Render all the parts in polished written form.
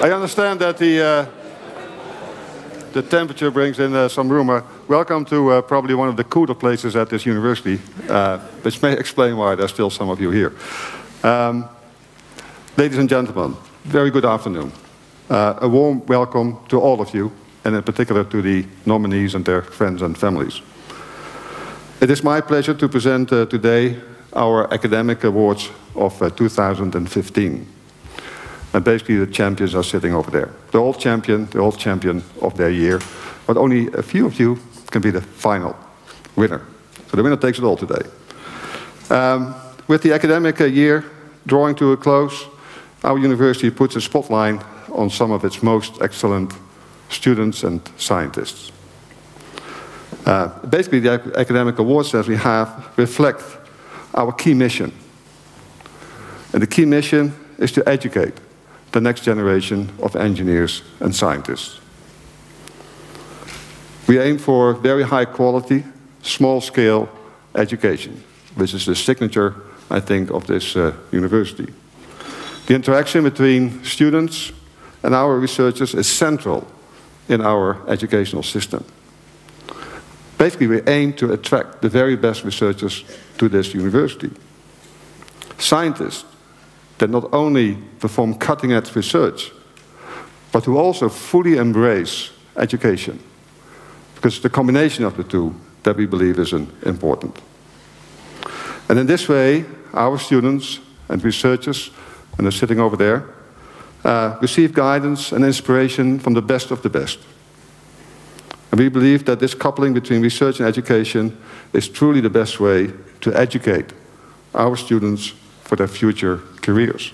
I understand that the temperature brings in some rumor. Welcome to probably one of the cooler places at this university, which may explain why there's still some of you here. Ladies and gentlemen, very good afternoon. A warm welcome to all of you, and in particular to the nominees and their friends and families. It is my pleasure to present today our Academic Awards of 2015. And basically the champions are sitting over there. They're all champion of their year, but only a few of you can be the final winner. So the winner takes it all today. With the academic year drawing to a close, our university puts a spotlight on some of its most excellent students and scientists. Basically, the academic awards that we have reflect our key mission. And the key mission is to educate the next generation of engineers and scientists. We aim for very high quality, small scale education, which is the signature, I think, of this university. The interaction between students and our researchers is central in our educational system. Basically, we aim to attract the very best researchers to this university. Scientists that not only perform cutting-edge research, but who also fully embrace education. Because it's the combination of the two that we believe is important. And in this way, our students and researchers, and they're sitting over there, receive guidance and inspiration from the best of the best. And we believe that this coupling between research and education is truly the best way to educate our students for their future careers.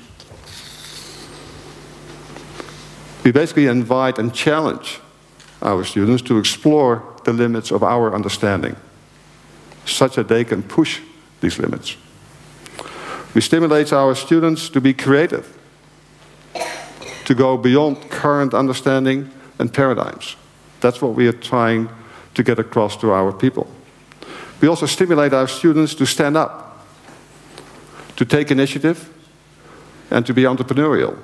We basically invite and challenge our students to explore the limits of our understanding, such that they can push these limits. We stimulate our students to be creative, to go beyond current understanding and paradigms. That's what we are trying to get across to our people. We also stimulate our students to stand up, to take initiative, and to be entrepreneurial.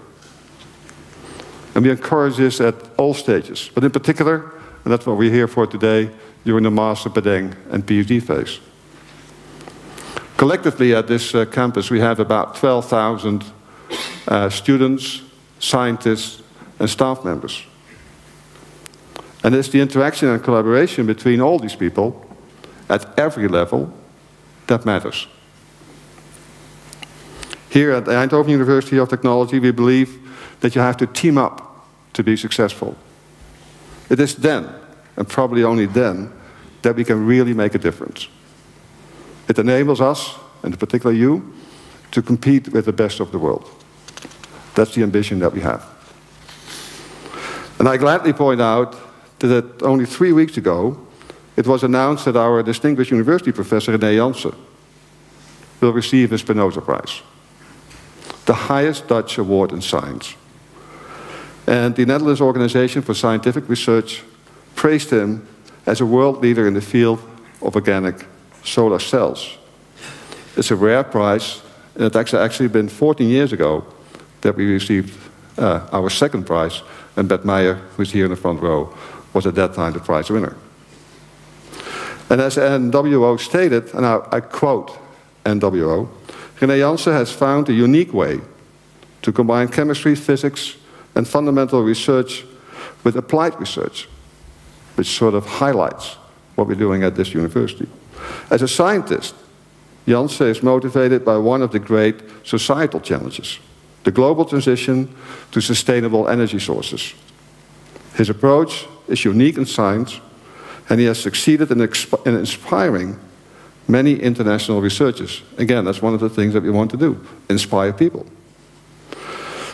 And we encourage this at all stages, but in particular, and that's what we're here for today, during the master, pedeng, and PhD phase. Collectively at this campus, we have about 12,000 students, scientists, and staff members. And it's the interaction and collaboration between all these people at every level that matters. Here at the Eindhoven University of Technology, we believe that you have to team up to be successful. It is then, and probably only then, that we can really make a difference. It enables us, and in particular you, to compete with the best of the world. That's the ambition that we have. And I gladly point out that only 3 weeks ago, it was announced that our distinguished university professor, René Janssen, will receive his Spinoza Prize, the highest Dutch award in science. And the Netherlands Organization for Scientific Research praised him as a world leader in the field of organic solar cells. It's a rare prize, and it's actually been 14 years ago that we received our second prize, and Bert Meijer, who's here in the front row, was at that time the prize winner. And as NWO stated, and I quote NWO, René Janssen has found a unique way to combine chemistry, physics, and fundamental research with applied research, which sort of highlights what we're doing at this university. As a scientist, Janssen is motivated by one of the great societal challenges, the global transition to sustainable energy sources. His approach is unique in science, and he has succeeded in inspiring many international researchers. Again, that's one of the things that we want to do, inspire people.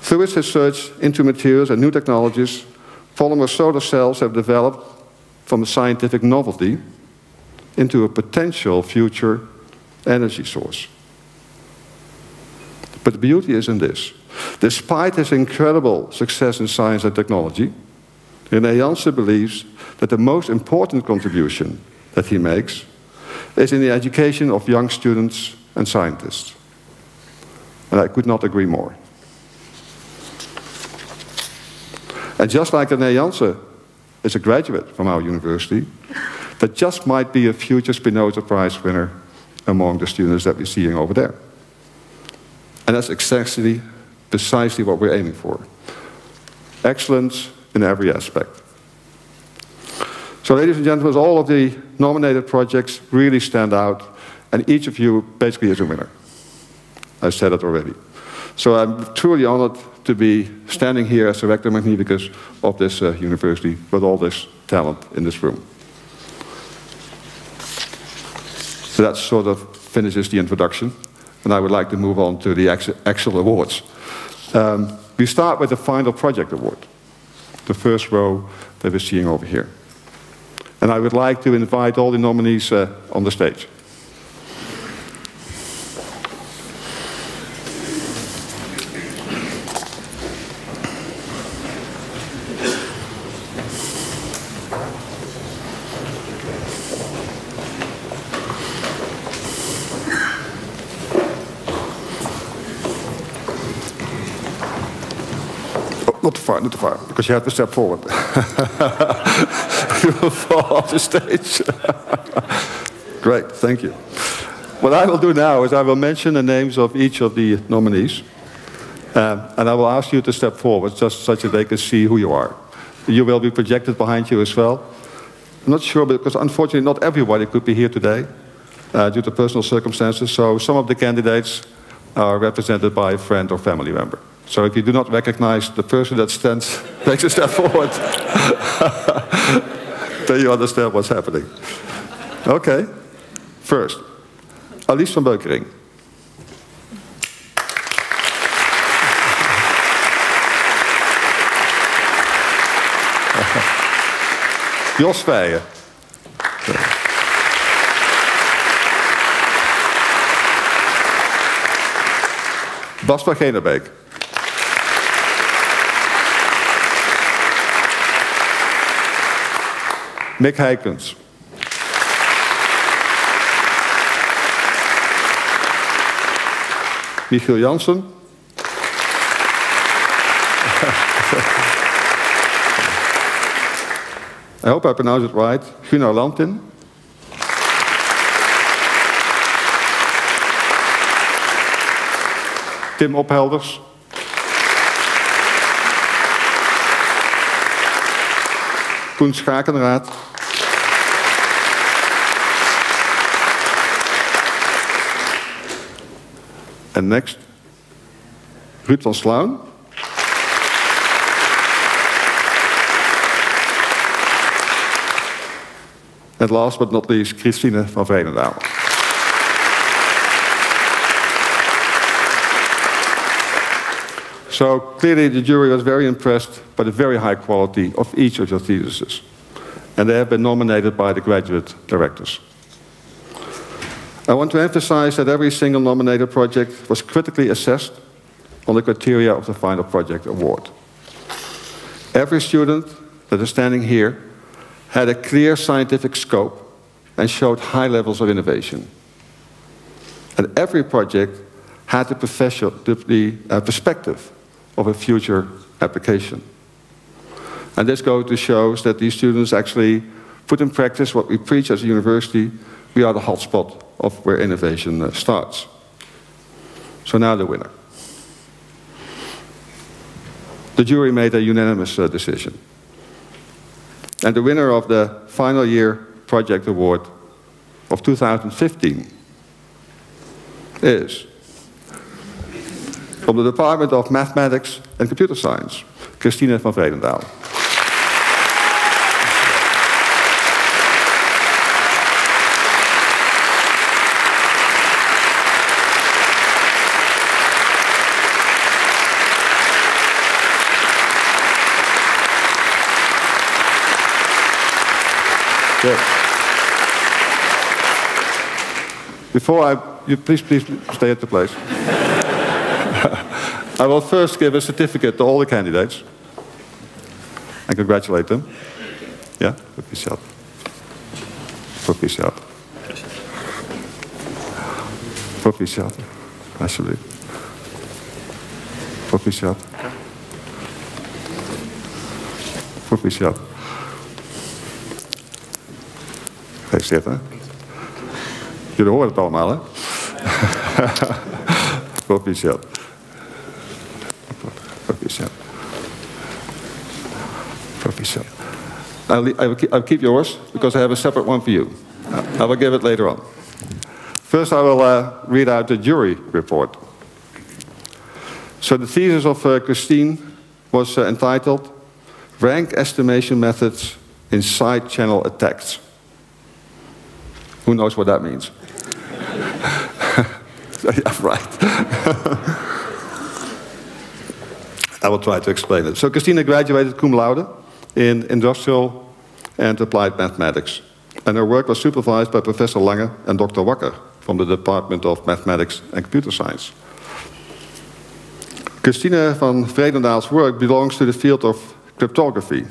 Through his research into materials and new technologies, polymer solar cells have developed from a scientific novelty into a potential future energy source. But the beauty is in this. Despite his incredible success in science and technology, René Janssen believes that the most important contribution that he makes is in the education of young students and scientists. And I could not agree more. And just like René Jansen is a graduate from our university, that just might be a future Spinoza Prize winner among the students that we're seeing over there. And that's exactly, precisely what we're aiming for. Excellence in every aspect. So ladies and gentlemen, all of the nominated projects really stand out, and each of you basically is a winner. I said it already. So I'm truly honored to be standing here as Director Magnificus of this university with all this talent in this room. So that sort of finishes the introduction, and I would like to move on to the actual awards. We start with the final project award, the first row that we're seeing over here. And I would like to invite all the nominees on the stage. Not too far, because you have to step forward. You will fall off the stage. Great, thank you. What I will do now is I will mention the names of each of the nominees, and I will ask you to step forward, just such that they can see who you are. You will be projected behind you as well. I'm not sure, because unfortunately not everybody could be here today, due to personal circumstances, so some of the candidates are represented by a friend or family member. So if you do not recognize the person that stands, takes a step forward, then you understand what's happening. Okay, first, Alice van Beukering. Jos Feijen. Bas van Genebeek. Mick Heikens. Michiel Jansen. I hope I pronounce it right. Gunnar Lantin. Tim Ophelders. Koen Schakenraad. And next, Ruud van Sluin. And last but not least, Christine van Veenendaal. So clearly the jury was very impressed by the very high quality of each of your theses. And they have been nominated by the graduate directors. I want to emphasize that every single nominated project was critically assessed on the criteria of the final project award. Every student that is standing here had a clear scientific scope and showed high levels of innovation. And every project had the perspective of a future application. And this goes to show that these students actually put in practice what we preach as a university. We are the hotspot of where innovation starts. So now the winner. The jury made a unanimous decision. And the winner of the final year project award of 2015 is, from the Department of Mathematics and Computer Science, Christine van Veenendaal. Before please stay at the place. I will first give a certificate to all the candidates and congratulate them. Ja, proficiat. Proficiat. Proficiat. Alsjeblieft. Proficiat. Proficiat. Ga je zitten. Jullie horen het allemaal, hè? Proficiat. Proficiat. Proficiat. I'll keep yours, because I have a separate one for you. I will give it later on. First, I will read out the jury report. So the thesis of Christine was entitled Rank Estimation Methods in Side Channel Attacks. Who knows what that means? Yeah, right. I will try to explain it. So Christina graduated cum laude in industrial and applied mathematics. And her work was supervised by Professor Lange and Dr. Wakker from the Department of Mathematics and Computer Science. Christine van Vredendaal's work belongs to the field of cryptography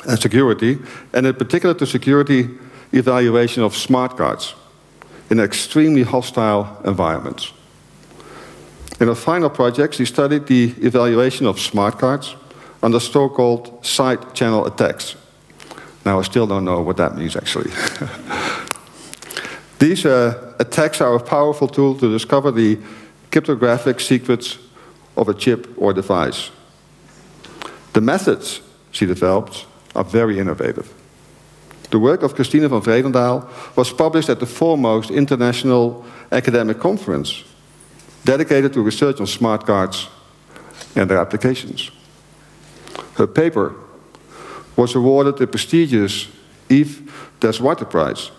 and security, and in particular to security evaluation of smart cards in extremely hostile environments. In her final project, she studied the evaluation of smart cards under so-called side channel attacks. Now, I still don't know what that means, actually. These attacks are a powerful tool to discover the cryptographic secrets of a chip or device. The methods she developed are very innovative. The work of Christine van Vredendaal was published at the foremost international academic conference dedicated to research on smart cards and their applications. Her paper was awarded the prestigious Yves Deswarte Prize,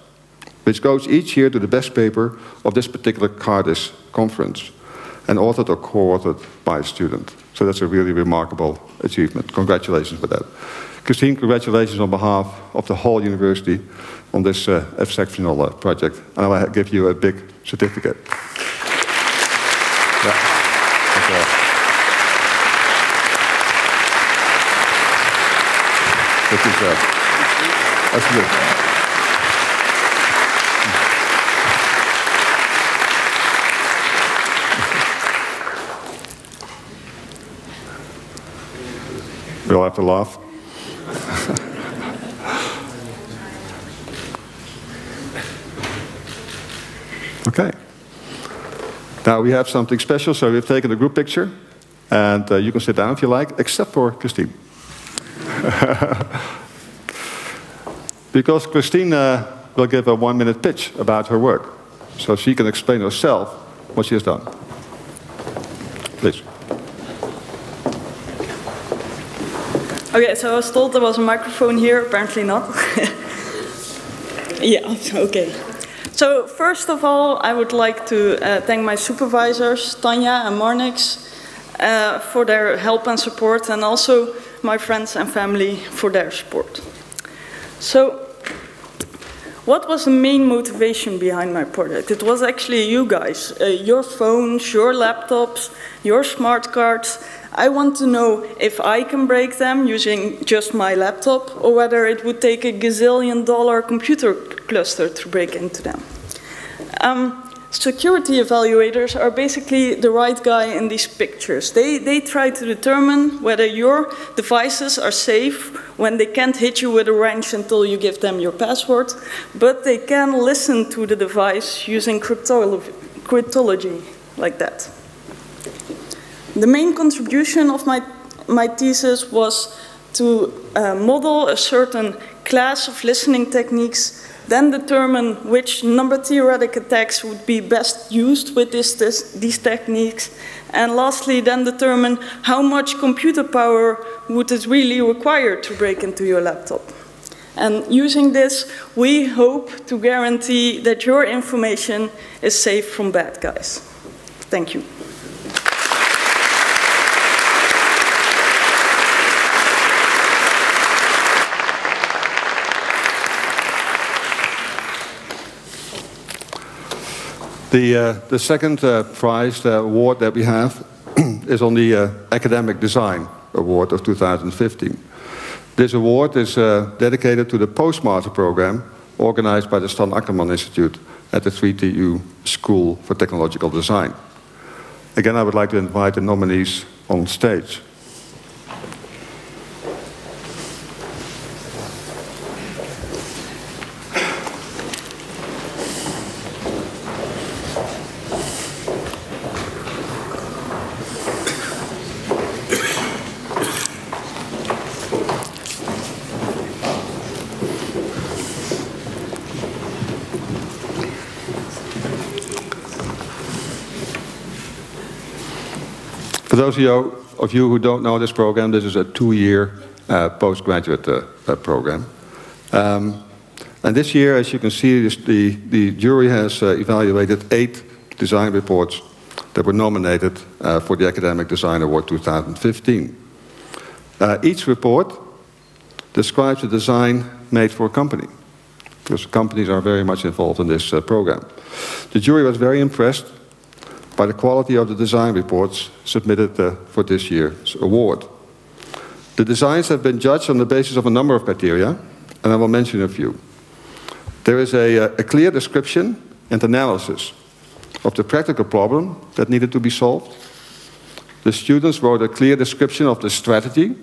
which goes each year to the best paper of this particular CARDIS conference, and authored or co-authored by a student. So that's a really remarkable achievement. Congratulations for that. Christine, congratulations on behalf of the whole university on this exceptional project. And I will give you a big certificate. Ja. Dank u wel. Dat is alsjeblieft. We'll have to laugh. Okay. Now we have something special, so we've taken a group picture, and you can sit down if you like, except for Christine. Because Christine will give a 1-minute pitch about her work, so she can explain herself what she has done. Please. Okay, so I was told there was a microphone here, apparently not. Yeah, okay. So first of all, I would like to thank my supervisors, Tanja and Marnix, for their help and support, and also my friends and family for their support. So, what was the main motivation behind my project? It was actually you guys, your phones, your laptops, your smart cards. I want to know if I can break them using just my laptop, or whether it would take a gazillion-dollar computer cluster to break into them. Security evaluators are basically the right guy in these pictures. They try to determine whether your devices are safe when they can't hit you with a wrench until you give them your password, but they can listen to the device using cryptology like that. The main contribution of my thesis was to model a certain class of listening techniques, then determine which number-theoretic attacks would be best used with these techniques, and lastly, then determine how much computer power would it really require to break into your laptop. And using this, we hope to guarantee that your information is safe from bad guys. Thank you. The second prize, the award that we have, is on the Academic Design Award of 2015. This award is dedicated to the Postmaster program organized by the Stan Akkerman Institute at the 3TU School for Technological Design. Again, I would like to invite the nominees on stage. For those of you who don't know this program, this is a 2-year postgraduate program. And this year, as you can see, the jury has evaluated 8 design reports that were nominated for the Academic Design Award 2015. Each report describes a design made for a company, because companies are very much involved in this program. The jury was very impressed by the quality of the design reports submitted for this year's award. The designs have been judged on the basis of a number of criteria, and I will mention a few. There is a clear description and analysis of the practical problem that needed to be solved. The students wrote a clear description of the strategy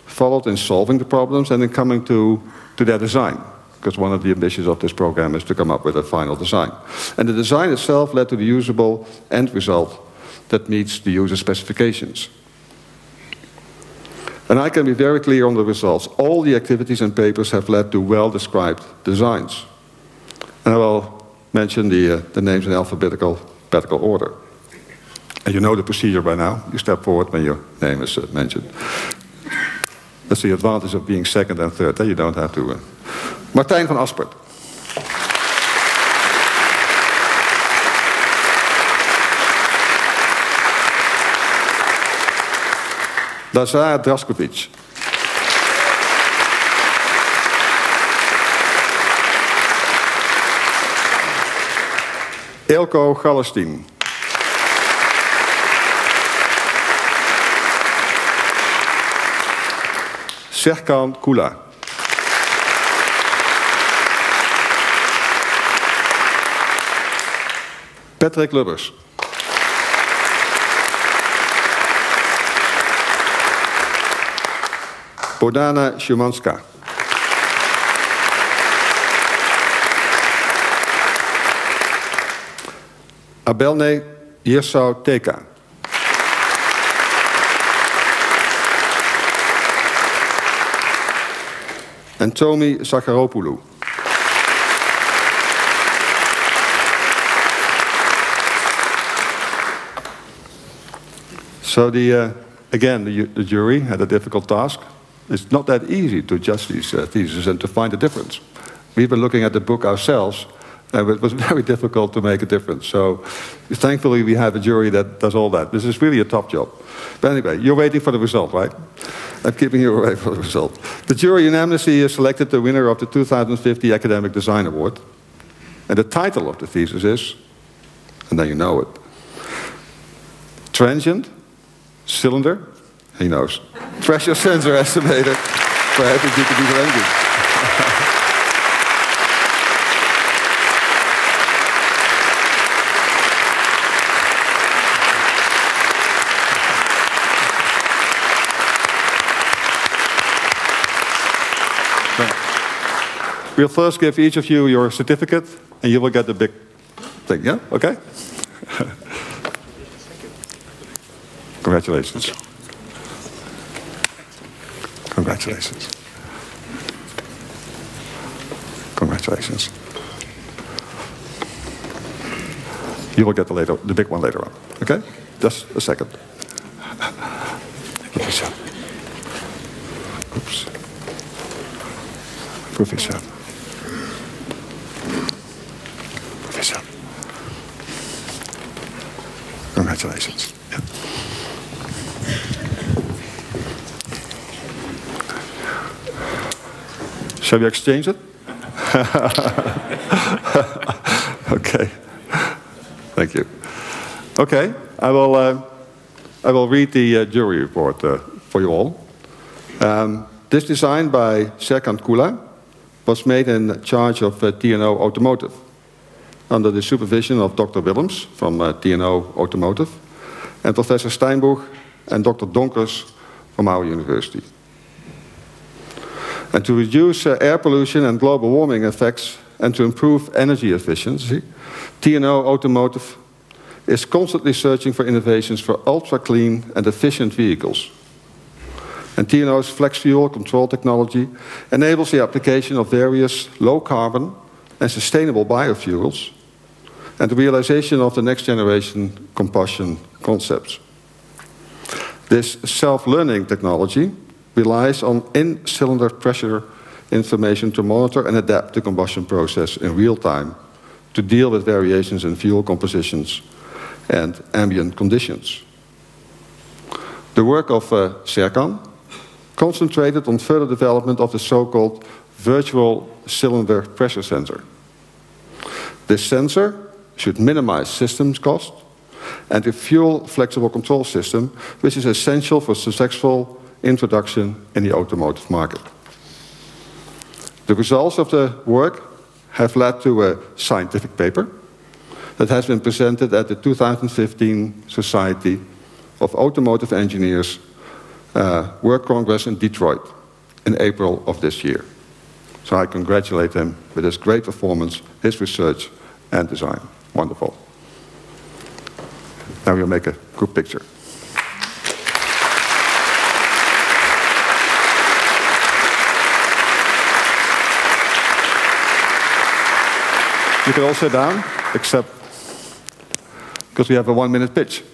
followed in solving the problems and in coming to their design, because one of the ambitions of this program is to come up with a final design. And the design itself led to the usable end result that meets the user specifications. And I can be very clear on the results. All the activities and papers have led to well-described designs. And I will mention the names in alphabetical order. And you know the procedure by now. You step forward when your name is mentioned. That's the advantage of being second and third. You don't have to... Martijn van Aspert. Lazar Draskovic. Eelco Gallestein. Serkan Kula. Patrick Lubbers. Bordana Szymanska. Abelne Yersau Teka. En Tomi Sakharopoulou. So again, the jury had a difficult task. It's not that easy to judge these theses and to find a difference. We've been looking at the book ourselves, and it was very difficult to make a difference. So thankfully we have a jury that does all that. This is really a tough job. But anyway, you're waiting for the result, right? I'm keeping you away from the result. The jury unanimously selected the winner of the 2050 Academic Design Award. And the title of the thesis is, and then you know it, Transient Cylinder, he knows, Pressure Sensor Estimator for Heavy Duty Engines. We'll first give each of you your certificate, and you will get the big thing, yeah? Okay? Congratulations. Congratulations. Congratulations. You will get the big one later on, okay? Just a second. Professor. Oops. Professor. Professor. Congratulations. Yeah. Shall we exchange it? Okay. Thank you. Okay, I will read the jury report for you all. This design by Serkan Kula was made in charge of TUe Automotive, under the supervision of Dr. Willems from TUe Automotive, and Professor Steinboeg and Dr. Donkers from our university. And to reduce air pollution and global warming effects and to improve energy efficiency, TUe Automotive is constantly searching for innovations for ultra-clean and efficient vehicles. And TUe's flex fuel control technology enables the application of various low-carbon and sustainable biofuels and the realization of the next generation combustion concepts. This self-learning technology relies on in-cylinder pressure information to monitor and adapt the combustion process in real time to deal with variations in fuel compositions and ambient conditions. The work of Serkan concentrated on further development of the so-called virtual cylinder pressure sensor. This sensor should minimize systems cost and a fuel-flexible control system, which is essential for successful introduction in the automotive market. The results of the work have led to a scientific paper that has been presented at the 2015 Society of Automotive Engineers Work Congress in Detroit in April of this year. So I congratulate him with his great performance, his research and design. Wonderful. Now we'll make a group picture. You can all sit down, except because we have a 1-minute pitch.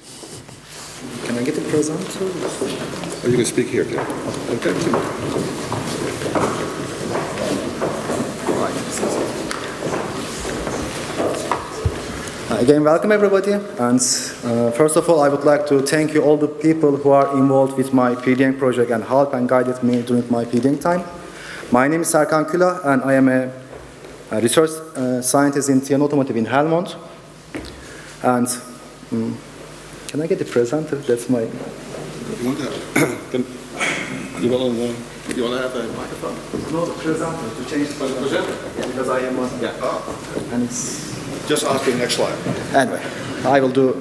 Can I get the presenter? Oh, you can speak here, okay? Okay. Again, welcome everybody. And first of all, I would like to thank you all the people who are involved with my PDing project and helped and guided me during my PDing time. My name is Serkan Külah, and I am a research scientist in TUe Automotive in Helmond. And can I get the presenter? That's my... You want to have a microphone? No, the presenter, to change the presenter. Yeah, because I am on... Yeah. Oh. And it's... Just ask the next slide. Anyway, I will do...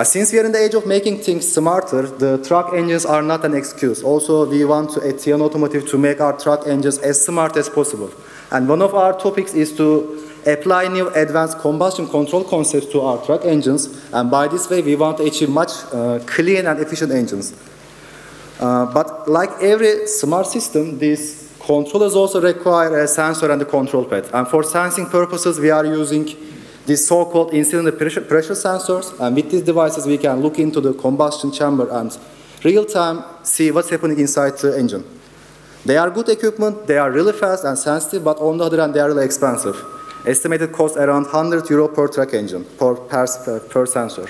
Since we are in the age of making things smarter, the truck engines are not an excuse. Also, we want to, at TUe Automotive, to make our truck engines as smart as possible. And one of our topics is to apply new advanced combustion control concepts to our truck engines. And by this way, we want to achieve much clean and efficient engines. But like every smart system, these controllers also require a sensor and a control pad. And for sensing purposes, we are using these so-called in-cylinder pressure sensors. And with these devices, we can look into the combustion chamber and real-time see what's happening inside the engine. They are good equipment, they are really fast and sensitive, but on the other hand, they are really expensive. Estimated cost around €100 per truck engine, per sensor.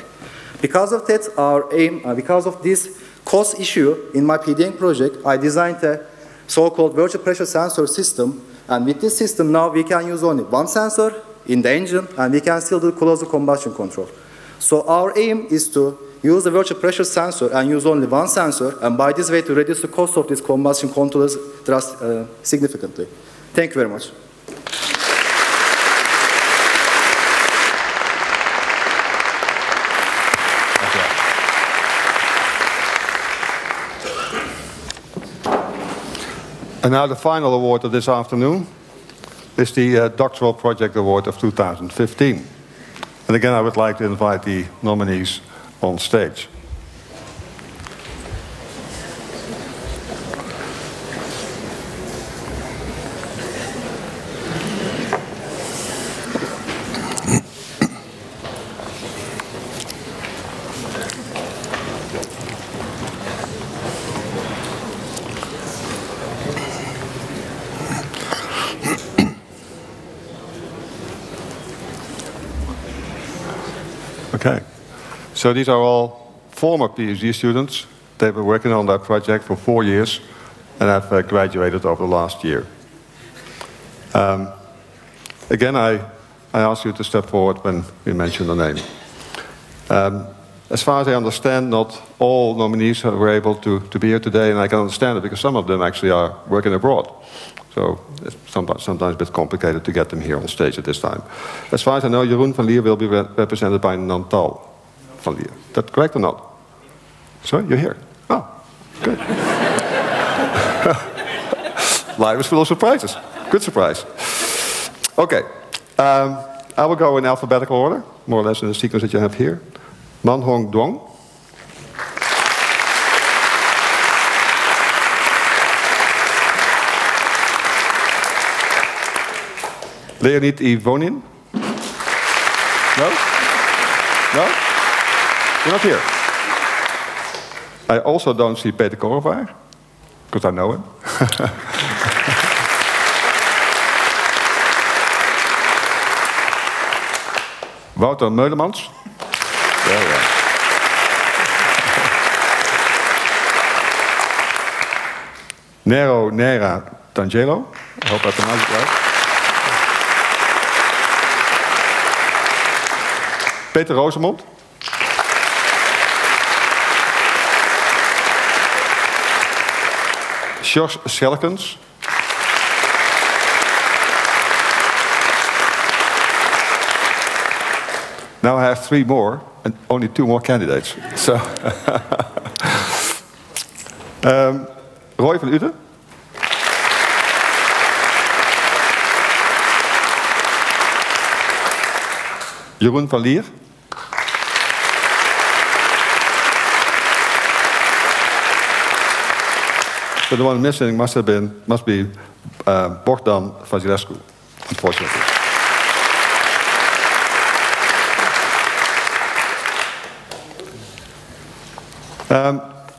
Because of that, our aim, because of this cost issue in my PDing project, I designed a so-called virtual pressure sensor system. And with this system, now we can use only one sensor in the engine, and we can still do closed significant control. So our aim is to use the virtual pressure sensor and use only one sensor, and by this way to reduce the cost of these combustion controllers significantly. Thank you very much. And now the final award of this afternoon is the Doctoral Project Award of 2015. And again, I would like to invite the nominees on stage. Okay, so these are all former PhD students. They've been working on that project for 4 years and have graduated over the last year. Again, I ask you to step forward when we mention the name. As far as I understand, not all nominees were able to be here today, and I can understand it because some of them actually are working abroad. So it's sometimes a bit complicated to get them here on stage at this time. As far as I know, Jeroen van Lier will be represented by Nantal van Lier. Is that correct or not? Sorry, you're here. Oh, good. Life is full of surprises. Good surprise. Okay, I will go in alphabetical order, more or less in the sequence that you have here. Man Hong Duong. Leonid Ivonin? No? No? You're not here? I also don't see Peter Korovaar, because I know him. Wouter Meulemans. There we are. Nero Nera Tangelo. I hope I pronounced it right. Peter Rosemond. Sjors Schelkens. Now I have 3 more, and only 2 more candidates. So, Roy van Uden. Jeroen van Lier. So the one missing must be Bogdan Vasilescu, unfortunately.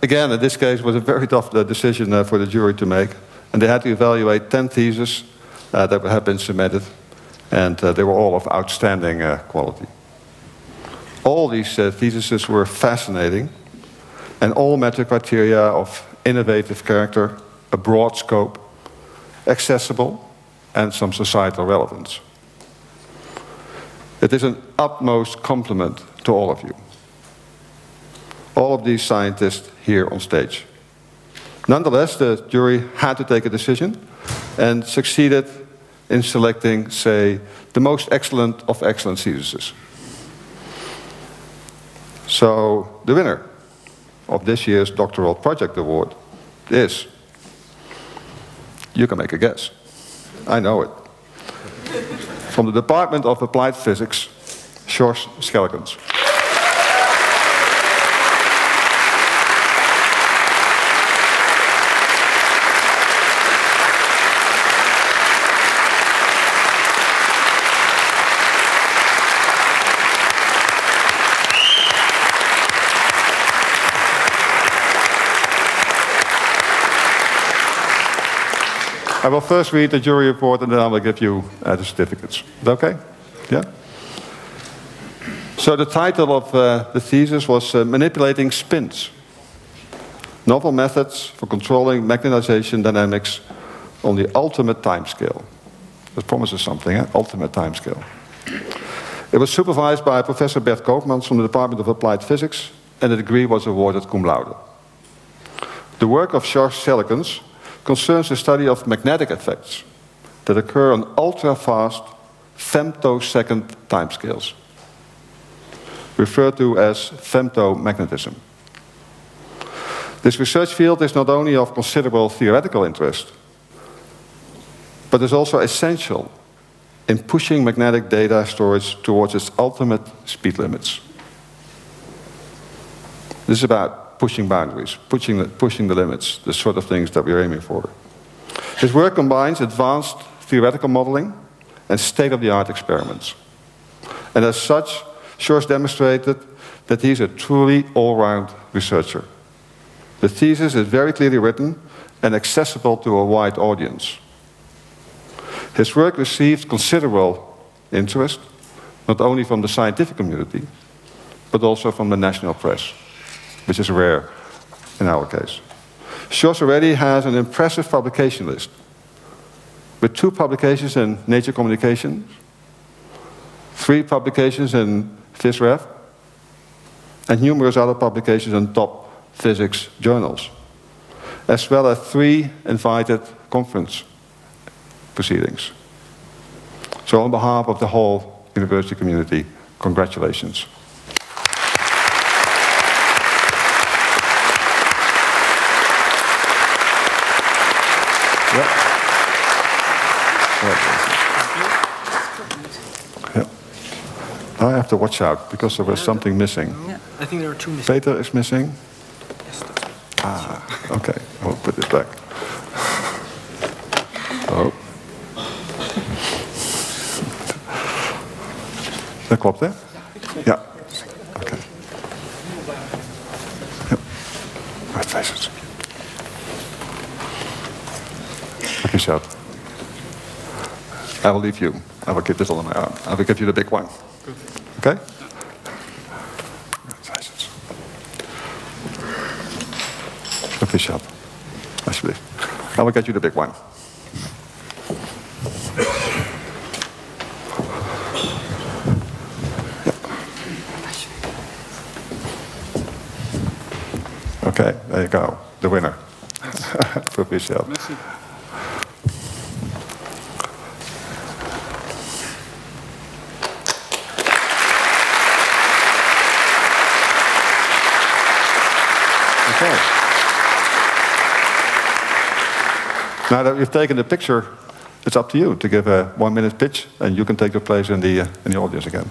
Again, in this case, it was a very tough decision for the jury to make. And they had to evaluate 10 theses that had been submitted. And they were all of outstanding quality. All these theses were fascinating. And all met the criteria of innovative character, a broad scope, accessible, and some societal relevance. It is an utmost compliment to all of you. All of these scientists here on stage. Nonetheless, the jury had to take a decision and succeeded in selecting, say, the most excellent of excellent theses. So, the winner of this year's Doctoral Project Award is, you can make a guess, I know it, from the Department of Applied Physics, Sjors Schelkens. I will first read the jury report and then I will give you the certificates. Is that okay? Yeah? So the title of the thesis was Manipulating Spins. Novel Methods for Controlling Magnetization Dynamics on the Ultimate Timescale. That promises something, eh? Ultimate timescale. It was supervised by Professor Bert Koopmans from the Department of Applied Physics, and the degree was awarded cum laude. The work of Sjors Schelkens concerns the study of magnetic effects that occur on ultra-fast femtosecond timescales, referred to as femtomagnetism. This research field is not only of considerable theoretical interest, but is also essential in pushing magnetic data storage towards its ultimate speed limits. This is about pushing boundaries, pushing the limits, the sort of things that we're aiming for. His work combines advanced theoretical modeling and state-of-the-art experiments. And as such, Sjors demonstrated that he's a truly all-round researcher. The thesis is very clearly written and accessible to a wide audience. His work received considerable interest, not only from the scientific community, but also from the national press, which is rare in our case. Sjors already has an impressive publication list, with 2 publications in Nature Communications, 3 publications in PhysRev, and numerous other publications in top physics journals, as well as 3 invited conference proceedings. So on behalf of the whole university community, congratulations. Yeah. Yeah. I have to watch out because there was something missing. Yeah, I think there are 2 missing. Peter is missing. Yes, Okay, I'll put this back. Oh. Dat klopt, hè? Ja. Oké. Ja. Red faces. Look yourself. I will leave you. I will keep this all on my arm. I will give you the big one. Okay? Red faces. Look yourself. Alsjeblieft. I will get you the big one. Okay, there you go, the winner. For yourself. Merci. Okay. Now that we've taken the picture, it's up to you to give a 1-minute pitch, and you can take your place in the audience again.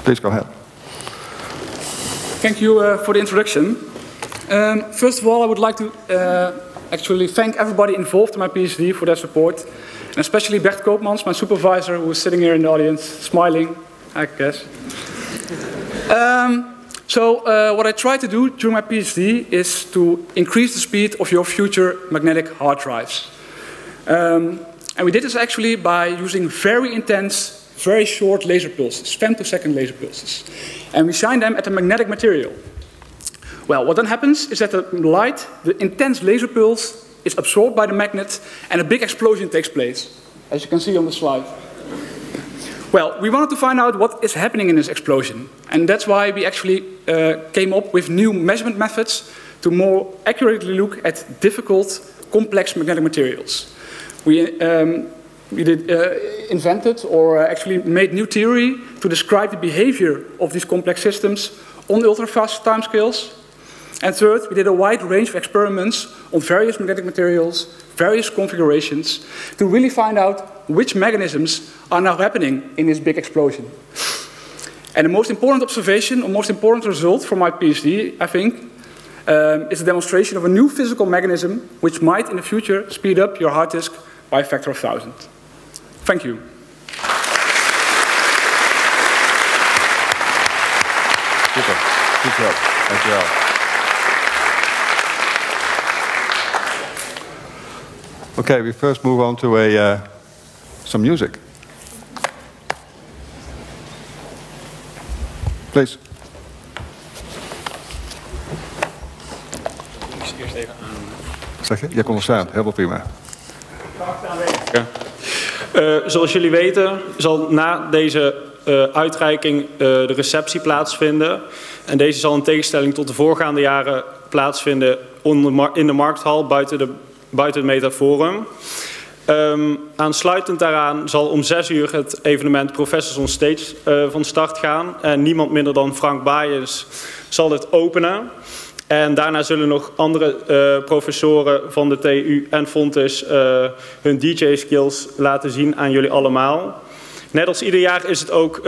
Please go ahead. Thank you for the introduction. First of all, I would like to actually thank everybody involved in my PhD for their support, and especially Bert Koopmans, my supervisor, who is sitting here in the audience, smiling, I guess. What I try to do during my PhD is to increase the speed of your future magnetic hard drives. And we did this actually by using very intense, very short laser pulses, femtosecond laser pulses. And we shine them at a magnetic material. Well, what then happens is that the light, the intense laser pulse, is absorbed by the magnet and a big explosion takes place, as you can see on the slide. Well, we wanted to find out what is happening in this explosion. And that's why we actually came up with new measurement methods to more accurately look at difficult, complex magnetic materials. We invented or actually made new theory to describe the behavior of these complex systems on ultra-fast timescales. And third, we did a wide range of experiments on various magnetic materials, various configurations, to really find out which mechanisms are now happening in this big explosion. And the most important observation, or most important result from my PhD, I think, is a demonstration of a new physical mechanism which might in the future speed up your hard disk by a factor of 1,000. Thank you. Super. Good job. Thank you. Okay, we first move on to some music. Please. Zeg je? Je kon staan, helemaal prima. Zoals jullie weten zal na deze uitreiking de receptie plaatsvinden. En deze zal in tegenstelling tot de voorgaande jaren plaatsvinden in de Markthal buiten het Metaforum. Aansluitend daaraan zal om 6 uur het evenement Professors on Stage van start gaan. En niemand minder dan Frank Baaiens zal het openen. En daarna zullen nog andere professoren van de TU en Fontys hun DJ-skills laten zien aan jullie allemaal. Net als ieder jaar is het ook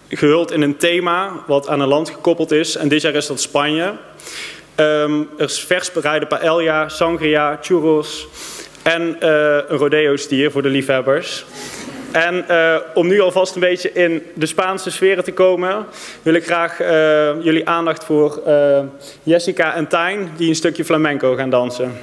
gehuld in een thema wat aan een land gekoppeld is. En dit jaar is dat Spanje. Er is vers bereide paella, sangria, churros en een rodeo-stier voor de liefhebbers. En om nu alvast een beetje in de Spaanse sferen te komen, wil ik graag jullie aandacht voor Jessica en Tijn, die een stukje flamenco gaan dansen.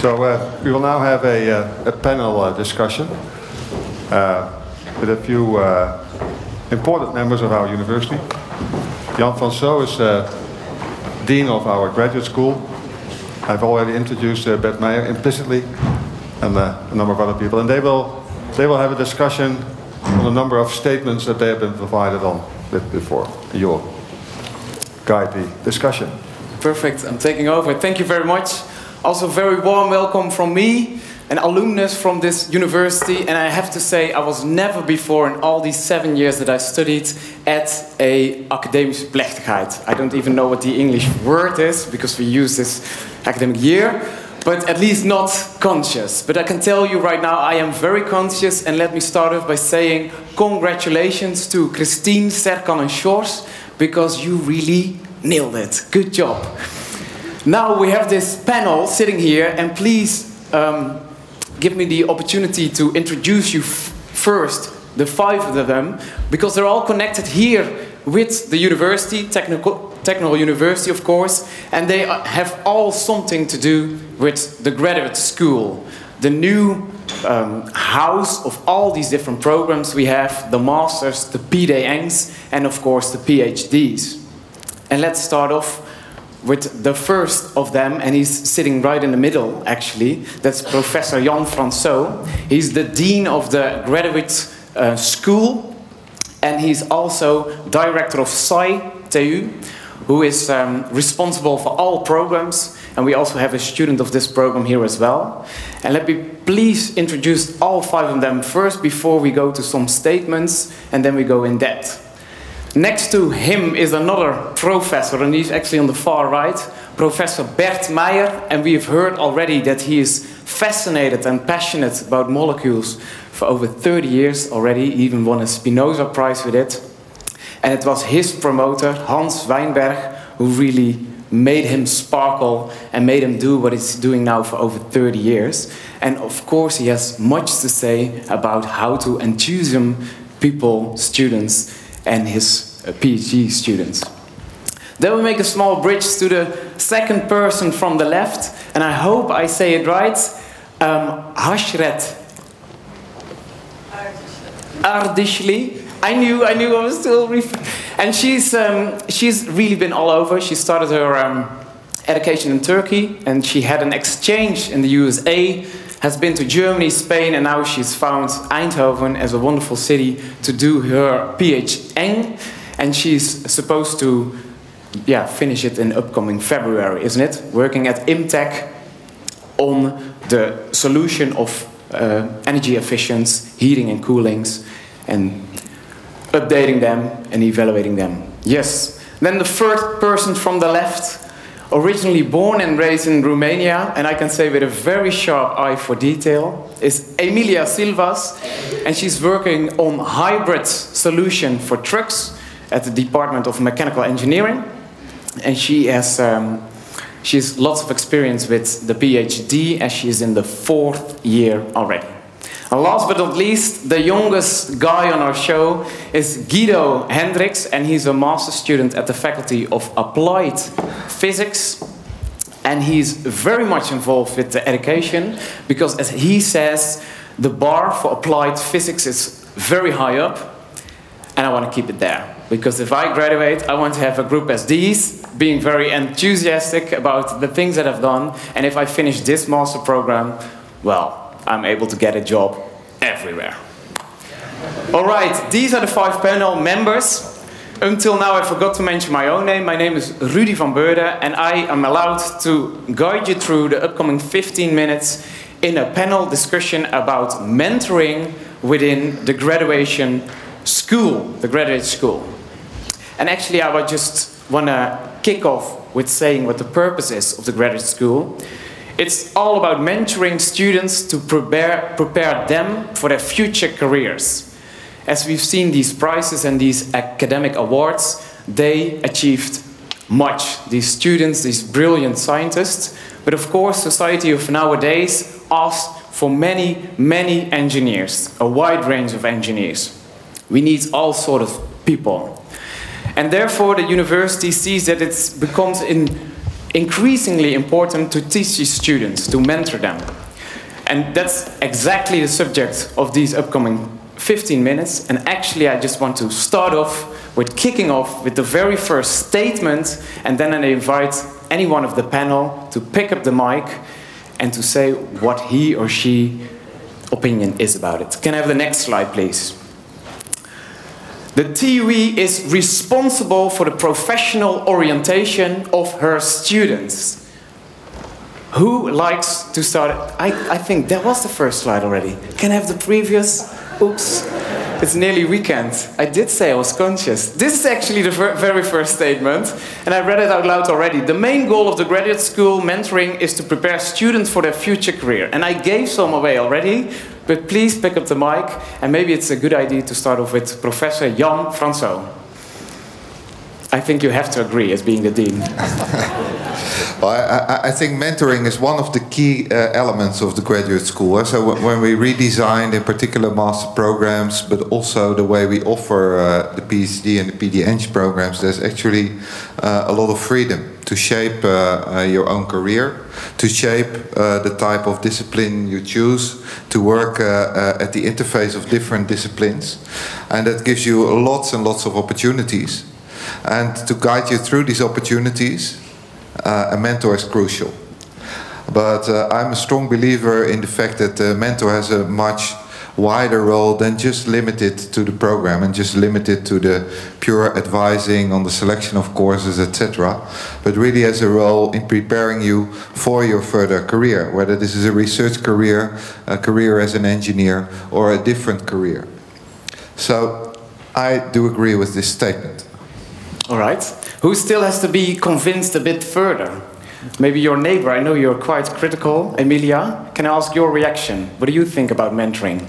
So we will now have a panel discussion with a few important members of our university. Jan van Soo is Dean of our graduate school. I've already introduced Bert Meijer implicitly, and a number of other people. And they will have a discussion on a number of statements that they have been provided on with before. You will guide the discussion. Perfect, I'm taking over. Thank you very much. Also very warm welcome from me, an alumnus from this university, and I have to say I was never before in all these 7 years that I studied at a academische plechtigheid. I don't even know what the English word is because we use this academic year, but at least not conscious. But I can tell you right now I am very conscious, and let me start off by saying congratulations to Christine, Serkan and Sjors, because you really nailed it. Good job. Now we have this panel sitting here, and please give me the opportunity to introduce you first, the 5 of them, because they're all connected here with the university, technical university of course, and they have all something to do with the graduate school, the new house of all these different programs we have, the masters, the PDNs, and of course the PhDs. And let's start off with the first of them, and he's sitting right in the middle actually. That's Professor Jan van Soo. He's the Dean of the Graduate School, and he's also Director of TUe, who is responsible for all programs, and we also have a student of this program here as well. And let me please introduce all 5 of them first before we go to some statements, and then we go in depth. Next to him is another professor, and he's actually on the far right, Professor Bert Meijer, and we have heard already that he is fascinated and passionate about molecules for over 30 years already, he even won a Spinoza Prize with it. And it was his promoter, Hans Weinberg, who really made him sparkle and made him do what he's doing now for over 30 years. And of course he has much to say about how to enthusiasm people, students, and his PhD students. Then we make a small bridge to the second person from the left, and I hope I say it right, Hashret Ardishli. I knew I was still and she's really been all over. She started her education in Turkey, and she had an exchange in the USA, has been to Germany, Spain, and now she's found Eindhoven as a wonderful city to do her PhD, and she's supposed to finish it in upcoming February, isn't it? Working at IMTech on the solution of energy efficient heating and coolings, and updating them and evaluating them. Yes. Then the third person from the left, originally born and raised in Romania, and I can say with a very sharp eye for detail, is Emilia Silvas, and she's working on hybrid solution for trucks at the Department of Mechanical Engineering, and she has lots of experience with the PhD, as she is in the 4th year already. And last but not least, the youngest guy on our show is Guido Hendricks, and he's a master's student at the Faculty of Applied Physics. And he's very much involved with the education, because as he says, the bar for applied physics is very high up, and I want to keep it there. Because if I graduate, I want to have a group as these, being very enthusiastic about the things that I've done, and if I finish this master program, well, I'm able to get a job everywhere. All right, these are the 5 panel members. Until now, I forgot to mention my own name. My name is Rudy van Beurden, and I am allowed to guide you through the upcoming 15 minutes in a panel discussion about mentoring within the graduation school, the graduate school. And actually, I would just want to kick off with saying what the purpose is of the graduate school. It's all about mentoring students to prepare them for their future careers. As we've seen these prizes and these academic awards, they achieved much. These students, these brilliant scientists. But of course, society of nowadays asks for many, many engineers, a wide range of engineers. We need all sorts of people. And therefore, the university sees that it becomes increasingly important to teach these students, to mentor them. And that's exactly the subject of these upcoming 15 minutes. And actually, I just want to start off with kicking off with the very first statement, and then I invite anyone of the panel to pick up the mic and to say what he or she opinion is about it. Can I have the next slide, please? The TUE is responsible for the professional orientation of her students. Who likes to start? I think that was the first slide already. Can I have the previous? Oops, it's nearly weekend. I did say I was conscious. This is actually the very first statement, and I read it out loud already. The main goal of the graduate school mentoring is to prepare students for their future career. And I gave some away already, but please pick up the mic, and maybe it's a good idea to start off with Professor Jan Franso. I think you have to agree as being the dean. Well, I think mentoring is one of the key elements of the graduate school. So when we redesigned in particular master programs, but also the way we offer the PhD and the PDEng programs, there's actually a lot of freedom to shape your own career, to shape the type of discipline you choose, to work at the interface of different disciplines. And that gives you lots and lots of opportunities. And to guide you through these opportunities, a mentor is crucial. But I'm a strong believer in the fact that the mentor has a much wider role than just limited to the program and just limited to the pure advising on the selection of courses, etc. But really has a role in preparing you for your further career, whether this is a research career, a career as an engineer, or a different career. So I do agree with this statement. All right. Who still has to be convinced a bit further? Maybe your neighbor. I know you're quite critical. Emilia, can I ask your reaction? What do you think about mentoring?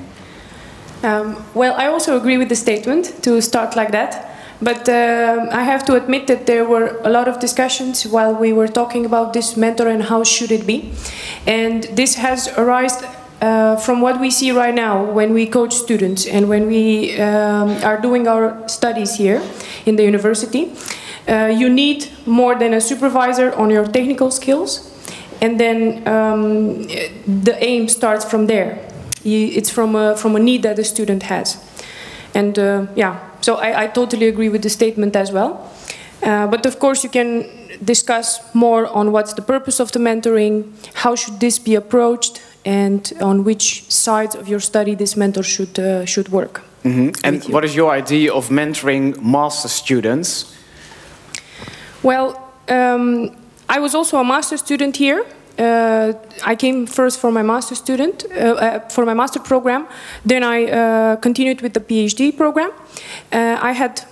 Well, I also agree with the statement to start like that. But I have to admit that there were a lot of discussions while we were talking about this mentor and how should it be. And this has arisen from what we see right now when we coach students and when we are doing our studies here in the university. You need more than a supervisor on your technical skills, and then the aim starts from there. It's from a need that the student has. And yeah, so I totally agree with the statement as well. But of course you can discuss more on what's the purpose of the mentoring, how should this be approached, and on which side of your study this mentor should work. Mm-hmm. And what is your idea of mentoring master students? Well, I was also a master student here. I came first for my master student, for my master program. Then I continued with the PhD program. I had,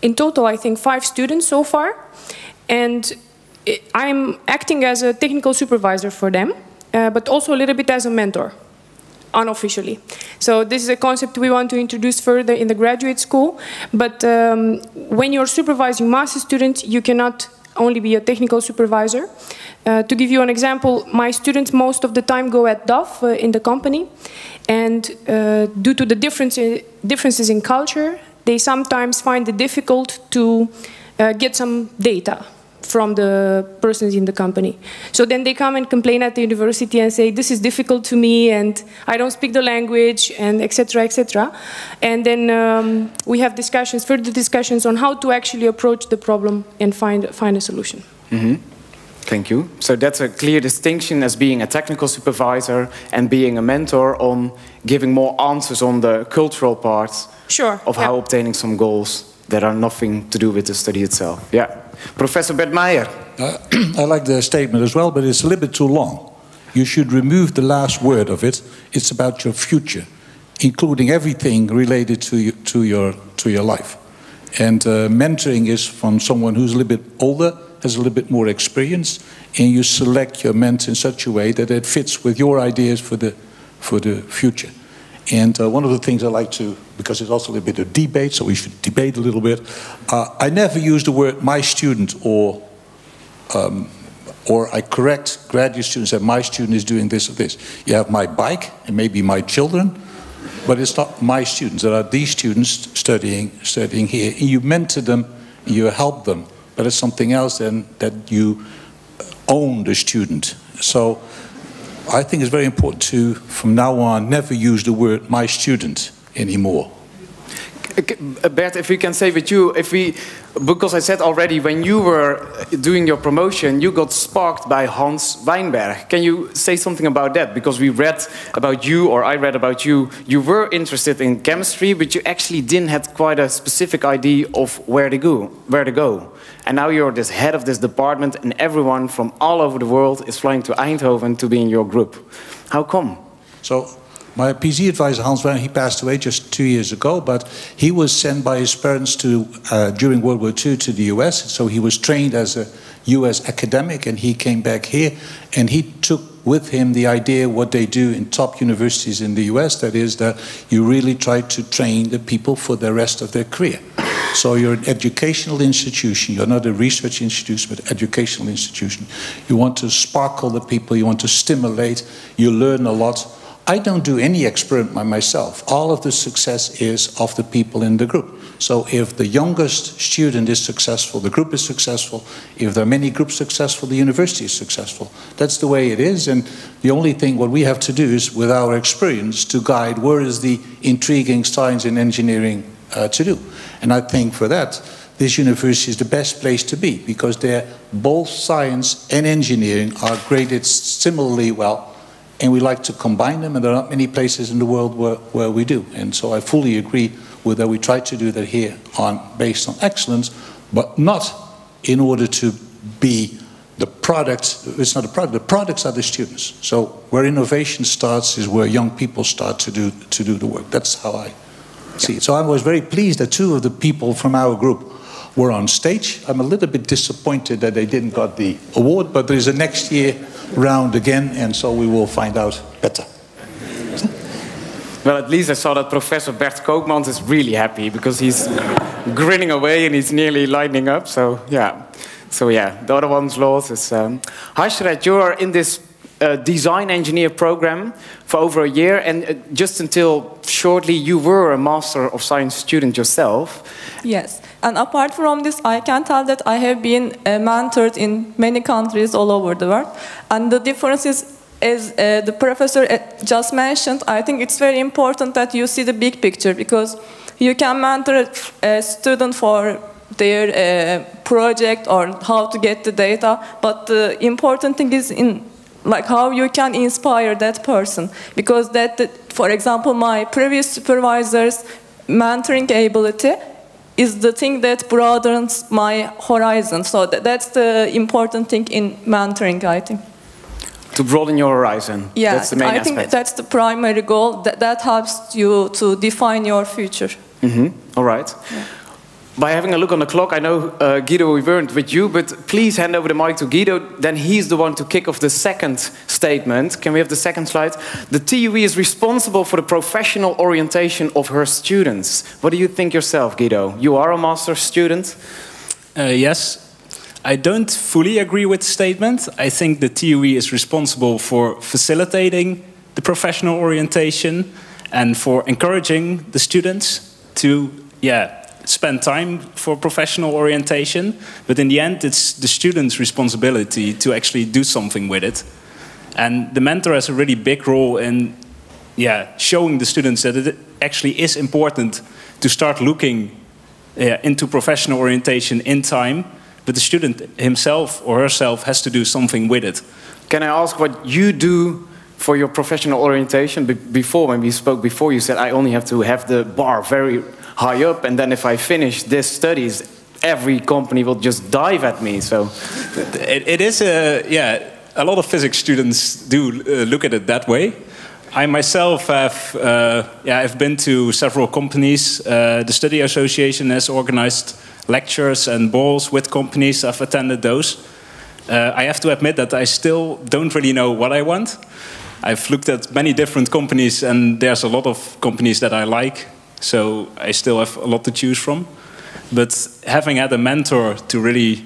in total, I think 5 students so far, and I'm acting as a technical supervisor for them, but also a little bit as a mentor, unofficially. So this is a concept we want to introduce further in the graduate school. But when you're supervising master students, you cannot only be a technical supervisor. To give you an example, my students most of the time go at DAF in the company, and due to the differences in culture, they sometimes find it difficult to get some data from the persons in the company. So then they come and complain at the university and say, this is difficult to me and I don't speak the language, and etc., etc. And then we have discussions, further discussions on how to actually approach the problem and find a solution. Mm-hmm. Thank you. So that's a clear distinction as being a technical supervisor and being a mentor on giving more answers on the cultural parts of how obtaining some goals that are nothing to do with the study itself. Yeah. Professor Bert Meijer. I like the statement as well, but it's a little bit too long. You should remove the last word of it. It's about your future, including everything related to your life. And mentoring is from someone who's a little bit older, has a little bit more experience, and you select your mentor in such a way that it fits with your ideas for the future. And one of the things I like to, because it's also a little bit of debate, so we should debate a little bit. I never use the word my student, or I correct graduate students that my student is doing this or this. You have my bike and maybe my children, but it's not my students. There are these students studying here. And you mentor them, and you help them, but it's something else than that you own the student. So I think it's very important to, from now on, never use the word my student anymore. Bert, if we can say with you, because I said already, when you were doing your promotion, you got sparked by Hans Weinberg. Can you say something about that? Because we read about you, or I read about you, you were interested in chemistry, but you actually didn't have quite a specific idea of where to go. And now you're the head of this department, and everyone from all over the world is flying to Eindhoven to be in your group. How come? So, my PhD advisor, Hans Weinberg, he passed away just 2 years ago, but he was sent by his parents during World War II to the US. So he was trained as a US academic, and he came back here, and he took with him the idea what they do in top universities in the US, that is that you really try to train the people for the rest of their career. So you're an educational institution, you're not a research institution, but an educational institution. You want to sparkle the people, you want to stimulate, you learn a lot. I don't do any experiment by myself. All of the success is of the people in the group. So if the youngest student is successful, the group is successful. If there are many groups successful, the university is successful. That's the way it is, and the only thing what we have to do is, with our experience, to guide where is the intriguing science and engineering to do. And I think for that, this university is the best place to be, because there both science and engineering are graded similarly well, and we like to combine them, and there are not many places in the world where we do. And so I fully agree with that. We try to do that here based on excellence, but not in order to be the product. It's not a product. The products are the students. So where innovation starts is where young people start to do the work. That's how I see it. So I was very pleased that 2 of the people from our group were on stage. I'm a little bit disappointed that they didn't got the award, but there is a next year round again, and so we will find out better. Well, at least I saw that Professor Bert Koopmans is really happy, because he's grinning away and he's nearly lighting up. So yeah, the other one's lost is Hashret. You're in this design engineer program for over a year, and just until shortly you were a Master of Science student yourself. Yes, and apart from this, I can tell that I have been mentored in many countries all over the world, and the difference is, as the professor just mentioned, I think it's very important that you see the big picture, because you can mentor a student for their project or how to get the data, but the important thing is in how you can inspire that person, because for example, my previous supervisor's mentoring ability is the thing that broadens my horizon. So that's the important thing in mentoring, I think. To broaden your horizon. Yeah, that's the main I aspect. think that's the primary goal. That helps you to define your future. All right. Yeah. By having a look on the clock, I know, Guido, we weren't with you, but please hand over the mic to Guido. Then he's the one to kick off the second statement. Can we have the second slide? The TUE is responsible for the professional orientation of her students. What do you think yourself, Guido? You are a master's student? Yes. I don't fully agree with the statement. I think the TUE is responsible for facilitating the professional orientation and for encouraging the students to, spend time for professional orientation, but in the end it's the student's responsibility to actually do something with it. And the mentor has a really big role in showing the students that it actually is important to start looking into professional orientation in time, but the student himself or herself has to do something with it. Can I ask what you do for your professional orientation? Before, when we spoke before, you said I only have to have the bar very high up, and then if I finish this studies, every company will just dive at me. So it is a lot of physics students do look at it that way. I myself have I've been to several companies. The Study Association has organized lectures and balls with companies. I've attended those. I have to admit that I still don't really know what I want. I've looked at many different companies, and there's a lot of companies that I like. So I still have a lot to choose from. But having had a mentor to really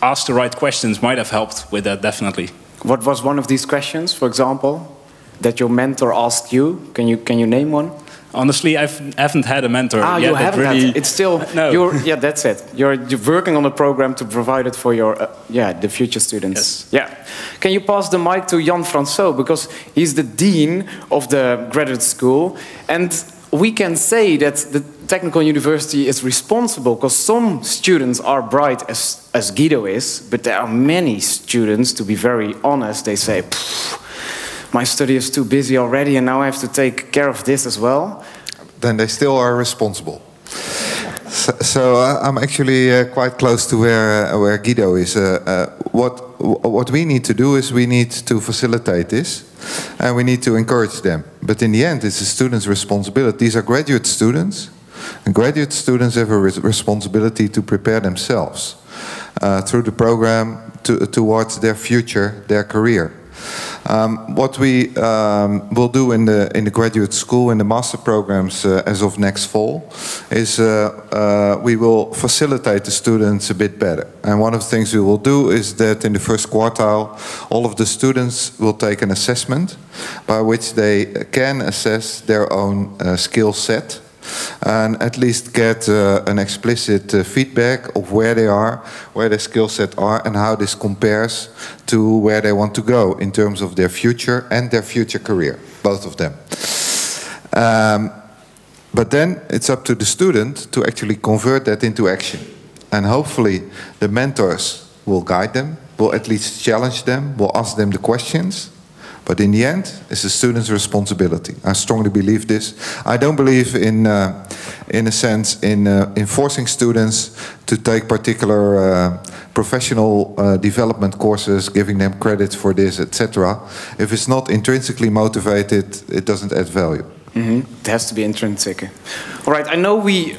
ask the right questions might have helped with that, definitely. What was one of these questions, for example, that your mentor asked you? Can you name one? Honestly, I haven't had a mentor yet. You haven't really... had. It's still. No. Yeah, that's it. You're working on a program to provide it for your the future students. Yes. Yeah. Can you pass the mic to Jan Francois, because he's the dean of the graduate school, and we can say that the technical university is responsible because some students are bright as Guido is, but there are many students, to be very honest, they say, my study is too busy already and now I have to take care of this as well. Then they still are responsible. So I'm actually quite close to where Guido is. What we need to do is we need to facilitate this and we need to encourage them. But in the end, it's the students' responsibility. These are graduate students, and graduate students have a responsibility to prepare themselves through the program towards their future, their career. What we will do in the graduate school, in the master programs as of next fall, is we will facilitate the students a bit better. And one of the things we will do is that in the first quartile, all of the students will take an assessment by which they can assess their own skill set and at least get an explicit feedback of where they are, where their skill set are, and how this compares to where they want to go in terms of their future and their future career, both of them. But then it's up to the student to actually convert that into action. And hopefully the mentors will guide them, will at least challenge them, will ask them the questions. But in the end, it's the student's responsibility. I strongly believe this. I don't believe in a sense, in forcing students to take particular professional development courses, giving them credits for this, etc. If it's not intrinsically motivated, it doesn't add value. It has to be intrinsic. All right, I know we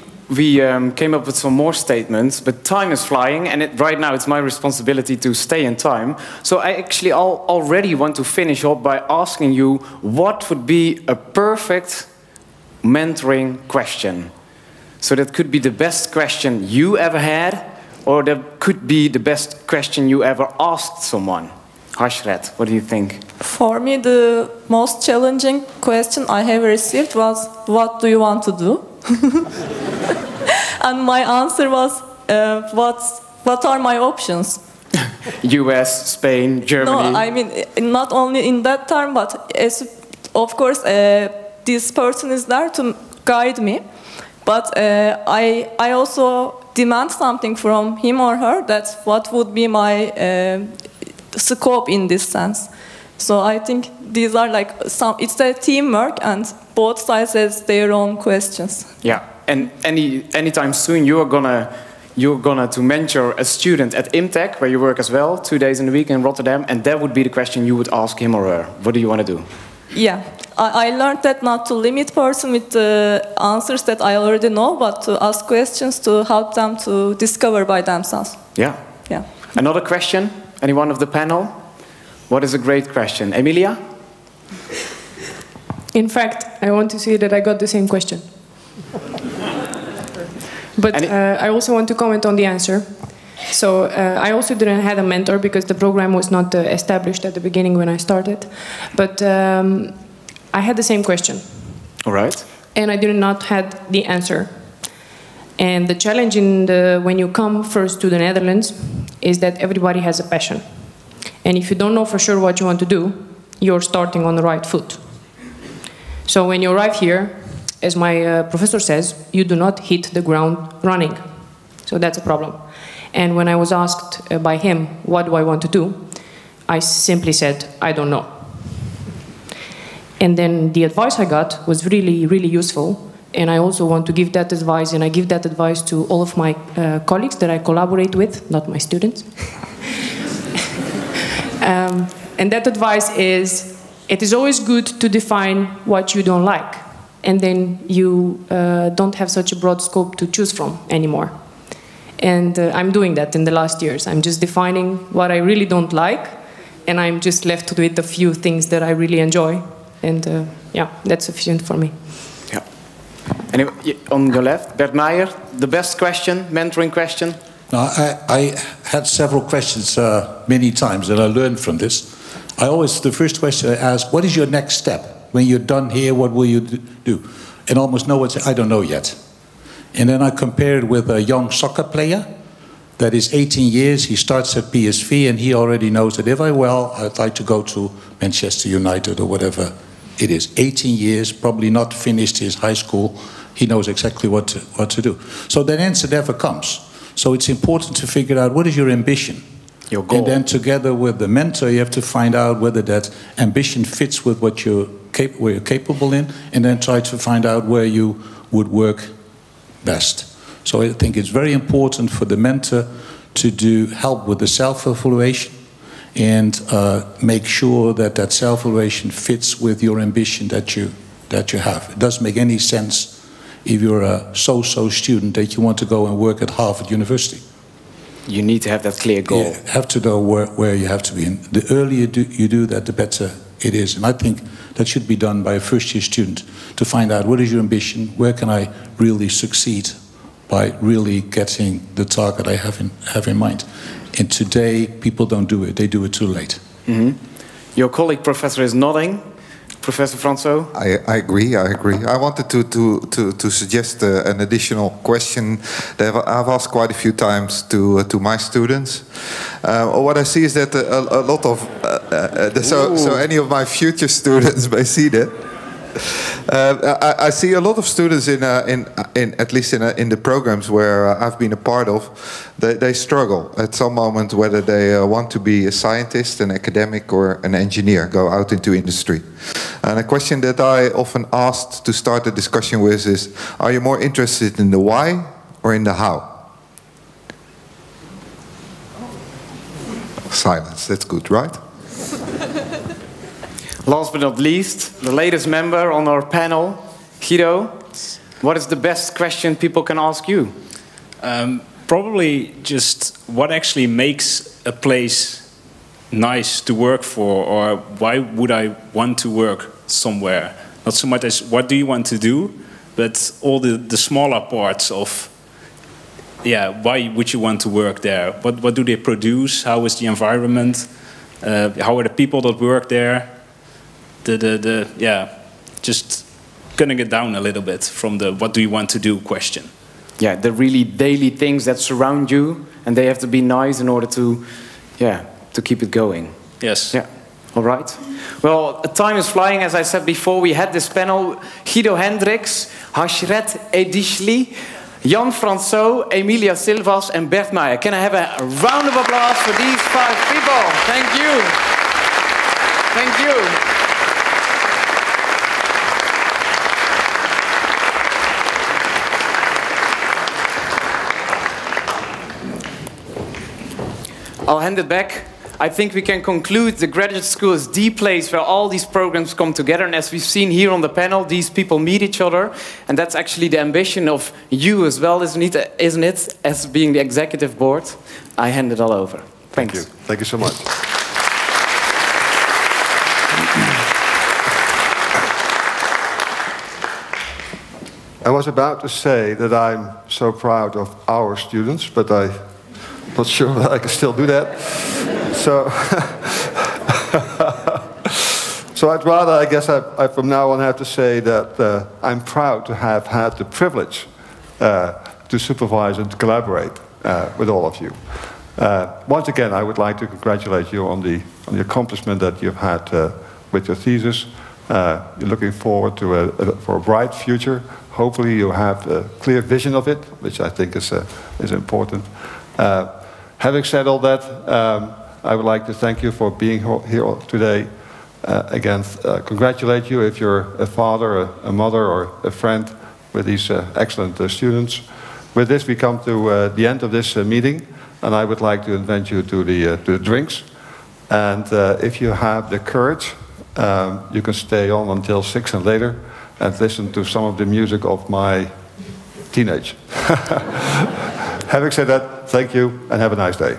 came up with some more statements, but time is flying, and right now it's my responsibility to stay in time. So I actually already want to finish up by asking you what would be a perfect mentoring question. So that could be the best question you ever had, or that could be the best question you ever asked someone. Hashret, what do you think? For me, the most challenging question I have received was, what do you want to do? And my answer was, what are my options? US, Spain, Germany. No, I mean, not only in that term, but of course, this person is there to guide me. But I also demand something from him or her, that what would be my scope in this sense. So I think these are like it's a teamwork, and both sides has their own questions. Yeah, and anytime soon you're gonna to mentor a student at IMTech, where you work as well, 2 days in the week in Rotterdam, and that would be the question you would ask him or her. What do you want to do? Yeah, I learned that not to limit person with the answers that I already know, but to ask questions to help them to discover by themselves. Yeah. Yeah. Another question? Anyone of the panel? What is a great question? Emilia? In fact, I want to say that I got the same question. But I also want to comment on the answer. So I also didn't have a mentor because the program was not established at the beginning when I started. But I had the same question. All right. And I did not have the answer. And the challenge when you come first to the Netherlands is that everybody has a passion. And if you don't know for sure what you want to do, you're starting on the right foot. So when you arrive here, as my professor says, you do not hit the ground running. So that's a problem. And when I was asked by him, what do I want to do? I simply said, I don't know. And then the advice I got was really, really useful. And I also want to give that advice, and I give that advice to all of my colleagues that I collaborate with, not my students. And that advice is, it is always good to define what you don't like. And then you don't have such a broad scope to choose from anymore. And I'm doing that in the last years. I'm just defining what I really don't like, and I'm just left with a few things that I really enjoy. And yeah, that's sufficient for me. Yeah. And on your left, Bert Meijer, the best question, mentoring question? No, I had several questions many times, and I learned from this. The first question I ask, what is your next step? When you're done here, what will you do? and almost no one says, I don't know yet. And then I compare it with a young soccer player that is 18 years, he starts at PSV and he already knows that if I I'd like to go to Manchester United or whatever it is. 18 years, probably not finished his high school, he knows exactly what to do. So that answer never comes. So it's important to figure out what is your ambition. Your goal. And then together with the mentor, you have to find out whether that ambition fits with what where you're capable in, and then try to find out where you would work best. So I think it's very important for the mentor to help with the self-evaluation and make sure that that self-evaluation fits with your ambition that you have. It doesn't make any sense if you're a so-so student that you want to go and work at Harvard University. You need to have that clear goal. You have to know where you have to be. And the earlier you do that, the better it is. And I think that should be done by a first-year student to find out what is your ambition, where can I really succeed by really getting the target I have in mind. And today, people don't do it. They do it too late. Mm-hmm. Your colleague professor is nodding. Professor Franco? I agree. I wanted to suggest an additional question that I've asked quite a few times to my students. What I see is that a lot of so any of my future students may see that. I see a lot of students in at least in the programs where I've been a part of. They struggle at some moment whether they want to be a scientist, an academic, or an engineer, go out into industry. And a question that I often asked to start the discussion with is: are you more interested in the why or in the how? Silence. That's good, right? Last but not least, the latest member on our panel, Guido. What is the best question people can ask you? Probably just what actually makes a place nice to work for, or why would I want to work somewhere? Not so much as what do you want to do, but all the smaller parts of, why would you want to work there? What do they produce? How is the environment? How are the people that work there? Just cutting it down a little bit from the what do you want to do question. Yeah, the really daily things that surround you, and they have to be nice in order to keep it going. Yes. Yeah. All right. Well, time is flying. As I said before, we had this panel: Guido Hendricks, Hashret Edishli, Jan Franco, Emilia Silvas, and Bert Meijer. Can I have a round of applause for these 5 people? Thank you. Thank you. I'll hand it back. I think we can conclude the graduate school is the place where all these programs come together. And as we've seen here on the panel, these people meet each other. And that's actually the ambition of you as well, isn't it? As being the executive board. I hand it all over. Thanks. Thank you. Thank you so much. I was about to say that I'm so proud of our students, but I'm not sure that I can still do that. So I'd rather, I guess, I from now on have to say that I'm proud to have had the privilege to supervise and to collaborate with all of you. Once again, I would like to congratulate you on the accomplishment that you've had with your thesis. You're looking forward to for a bright future. Hopefully you have a clear vision of it, which I think is important. Having said all that, I would like to thank you for being here today. Again, congratulate you if you're a father, a mother, or a friend with these excellent students. With this, we come to the end of this meeting, and I would like to invite you to the drinks. And if you have the courage, you can stay on until 6 and later and listen to some of the music of my teenage. Having said that, thank you and have a nice day.